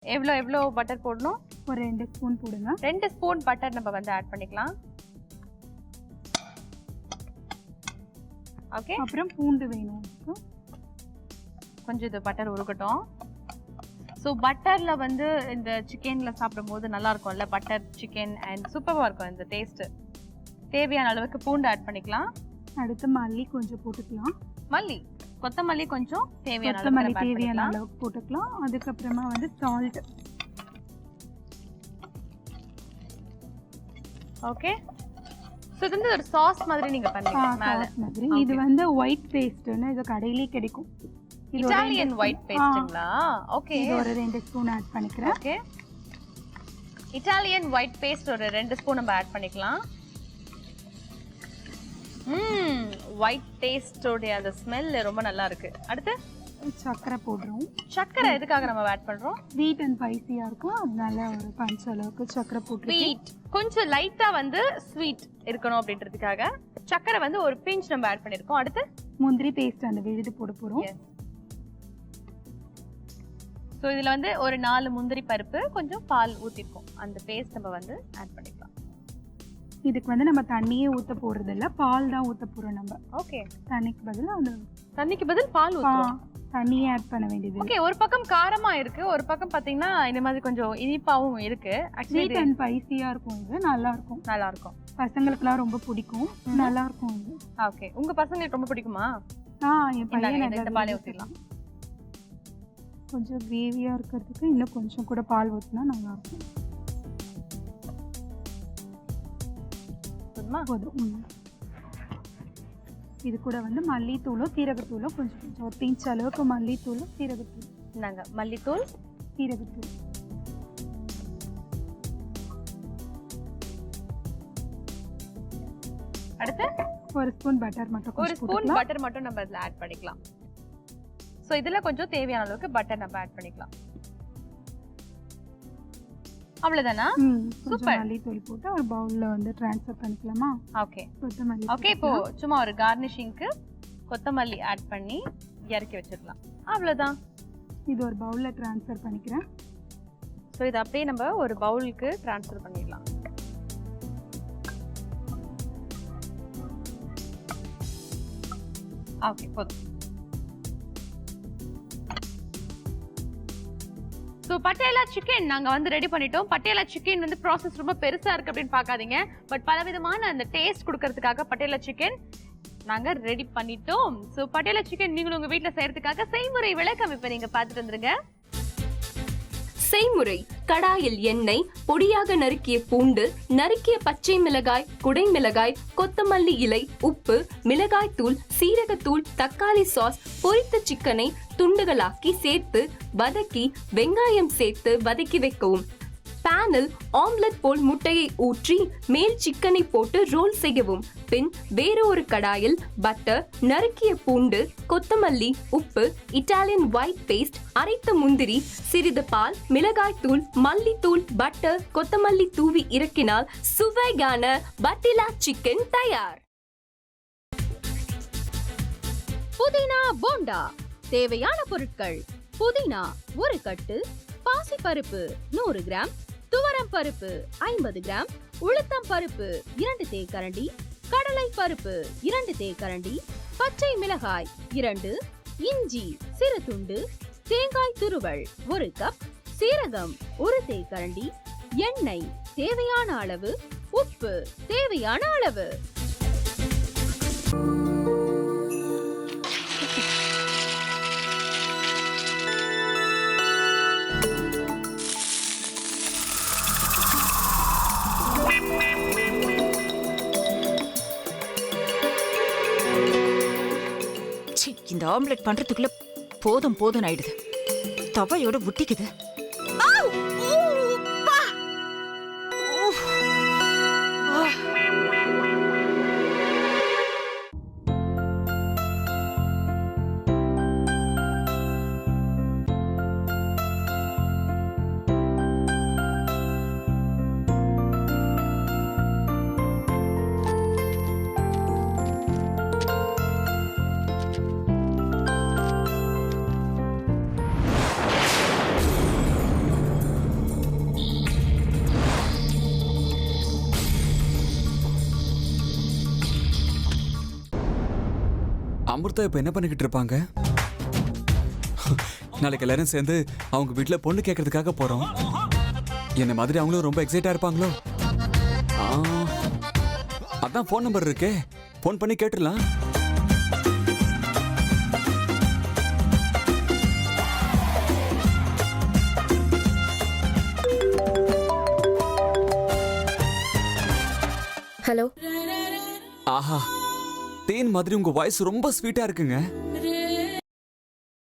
எவ்வளோ எவ்வளோ பட்டர் போடணும்? ஒரு 2 ஸ்பூன் போடுங்க. 2 ஸ்பூன் பட்டர் நம்ம வந்து ஆட் பண்ணிக்கலாம். ஓகே. அப்புறம் பூண்டு வேணும். கொஞ்சம் இது பட்டர் உருகட்டும். ஸோ பட்டரில் வந்து இந்த சிக்கனில் சாப்பிடும்போது நல்லா இருக்கும்ல, பட்டர் சிக்கன் அண்ட் சூப்பராக இருக்கும் இந்த டேஸ்ட்டு. தேவையான அளவுக்கு பூண்டு ஆட் பண்ணிக்கலாம். அடுத்து மல்லி கொஞ்சம் போட்டுக்கலாம். கொத்தமல்லி கொஞ்சம் தேவையான அளவுக்கு போட்டுக்கலாம். அதுக்கப்புறமா வந்து சால்ட். ஓகே. ஸோ இது வந்து ஒரு சாஸ் மாதிரி நீங்கள் பண்ணுவீங்க மேலே மாதிரி. இது வந்து ஒயிட் பேஸ்ட்னு இது கடையிலே கிடைக்கும். இட்டாலியன் ஒயிட் பேஸ்ட்ங்களா? ஓகே. இது ஒரு 2 ஸ்பூன் ஆட் பண்ணிக்கிறேன். ஓகே. இட்டாலியன் ஒயிட் பேஸ்ட் ஒரு 2 ஸ்பூன் நம்ம ஆட் பண்ணிக்கலாம். ஒயிட் டேஸ்டோட அந்த ஸ்மெல் ரொம்ப நல்லா இருக்கு. அடுத்து சக்கரை போடுறோம். சக்கரை எதுக்காக நம்ம ஆட் பண்றோம்? ஸ்வீட் அண்ட் ஸ்பைசியா இருக்கும், அதனால ஒரு பஞ்ச் அளவுக்கு சக்கரை போட்டுருக்கேன். ஸ்வீட் கொஞ்சம் லைட்டா வந்து ஸ்வீட் இருக்கணும் அப்படின்றதுக்காக சக்கரை வந்து ஒரு பிஞ்ச் நம்ம ஆட் பண்ணிருக்கோம். அடுத்து முந்திரி பேஸ்ட் அந்த விழுது போட போறோம். ஸோ இதில் வந்து ஒரு 4 முந்திரி பருப்பு கொஞ்சம் பால் ஊற்றிருக்கோம். அந்த பேஸ்ட் நம்ம வந்து ஆட் பண்ணிக்கலாம். இதுக்கு வந்து நம்ம தண்ணியே ஊற்ற போறது இல்லை, பால் தான் ஊற்ற போறோம் நம்ம. ஓகே. தண்ணிக்கு பதில் பால் ஊற்றுறோம். தண்ணியே ஆட் பண்ண வேண்டியது. ஓகே. ஒரு பக்கம் காரமா இருக்கு, ஒரு பக்கம் பாத்தீங்கன்னா இந்த மாதிரி கொஞ்சம் இனிப்பாவும் இருக்கு. ஸ்வீட் அண்ட் ஸ்பைசியா இருக்கும். இது நல்லா இருக்கும். பசங்களுக்குலாம் ரொம்ப பிடிக்கும். நல்லா இருக்கும் இது. ஓகே. உங்க பசங்களுக்கு ரொம்ப பிடிக்குமா? என் பையன் இந்த பாலை ஊற்றிடலாம். கொஞ்சம் கிரேவியா இருக்கிறதுக்கு இன்னும் கொஞ்சம் கூட பால் ஊற்றினா நல்லா இருக்கும். போதும். இது கூட வந்து மல்லித்தூளும் சீரகத்தூளும் கொஞ்சம் ஒரு பிஞ்ச் அளவுக்கு மல்லித்தூளும் சீரகத்தூள். நாங்க மல்லித்தூள் சீரகத்தூள். அடுத்து ஒரு ஸ்பூன் பட்டர் மட்டும் நம்ம அதில் ஆட் பண்ணிக்கலாம். ஸோ இதில் கொஞ்சம் தேவையான அளவுக்கு பட்டர் நம்ம ஆட் பண்ணிக்கலாம். அவ்வளவுதானா? சூப்பர். மல்லித்தூள் போட்டு ஒரு பவுல்ல வந்து ட்ரான்ஸ்ஃபர் பண்ணிக்கலாமா? ஓகே. ஓகே. இப்போ சும்மா ஒரு கார்னிஷிங்க்கு கொத்தமல்லி ஆட் பண்ணி இறக்கி வச்சிடலாம். அவ்வளவுதான். இது ஒரு பவுல்ல ட்ரான்ஸ்ஃபர் பண்ணிக்கிறேன். ஸோ இதை அப்படியே நம்ம ஒரு பவுலுக்கு ட்ரான்ஸ்ஃபர் பண்ணிடலாம். ஓகே, போதும். ஸோ பட்டேலா சிக்கன் நாங்கள் வந்து ரெடி பண்ணிட்டோம். பட்டேலா சிக்கன் வந்து ப்ராசஸ் ரொம்ப பெருசாக இருக்குது அப்படின்னு பார்க்காதீங்க. பட் பலவிதமான அந்த டேஸ்ட் கொடுக்கறதுக்காக பட்டேலா சிக்கன் நாங்கள் ரெடி பண்ணிட்டோம். ஸோ பட்டேலா சிக்கன் நீங்களும் உங்கள் வீட்டில் செய்யறதுக்காக செய்முறை விளக்கம் இப்போ நீங்கள் பார்த்துட்டு வந்துருங்க. செய்முறை: கடாயில் எண்ணெய், பொடியாக நறுக்கிய பூண்டு, நறுக்கிய பச்சை மிளகாய், குடை மிளகாய், கொத்தமல்லி இலை, உப்பு, மிளகாய் தூள், சீரகத்தூள், தக்காளி சாஸ், பொரித்த சிக்கனை துண்டுகளாக்கி சேர்த்து வதக்கி வெங்காயம் சேர்த்து வதக்கி வைக்கவும். பேனில் ஆம்லெட் போல் முட்டையை ஊற்றி மேல் சிக்கனை போட்டு ரோல் செய்யவும். பின் வேறு ஒரு கடாயில் பட்டர், நறுக்கிய பூண்டு, கொத்தமல்லி, உப்பு, இட்டாலியன் ஒயிட் பேஸ்ட், அரைத்த முந்திரி, சிறிது பால், மிளகாய் தூள், மல்லித்தூள், பட்டர், கொத்தமல்லி தூவி இறக்கினால் சுவையான பட்டேலா சிக்கன் தயார். புதினா போண்டா. தேவையான பொருட்கள்: புதினா 1 கட்டு, பாசிப்பருப்பு 100 கிராம், துவரம் பருப்பு 50 கிராம், உளுத்தம் பருப்பு 2 தேக்கரண்டி, கடலை பருப்பு 2 தேக்கரண்டி, பச்சை மிளகாய் 2, இஞ்சி சிறு துண்டு, தேங்காய் துருவல் 1 கப், சீரகம் 1 தேக்கரண்டி, எண்ணெய் தேவையான அளவு, உப்பு தேவையான அளவு. இந்த ஆம்லெட் பண்றதுக்குள்ள போதும் போதும் ஆயிடுது. தவையோட ஒட்டிக்குது. அமிர்தா இப்ப என்ன பண்ணிக்கிட்டு இருப்பாங்க? நாளைக்கு எல்லாரும் சேர்ந்து அவங்க வீட்டுல பொண்ணு கேட்கறதுக்காக போறோம். என்ன மாதிரி அவங்களும் ரொம்ப எக்ஸைட்டா இருப்பாங்களோ? ஆ, அதான் ஃபோன் நம்பர் இருக்கே, ஃபோன் பண்ணி கேட்டுடலாம். ஹலோ. ஆஹா, தேன் மாதிரி உங்க வாய்ஸ் ரொம்ப ஸ்வீட்டா இருக்குங்க.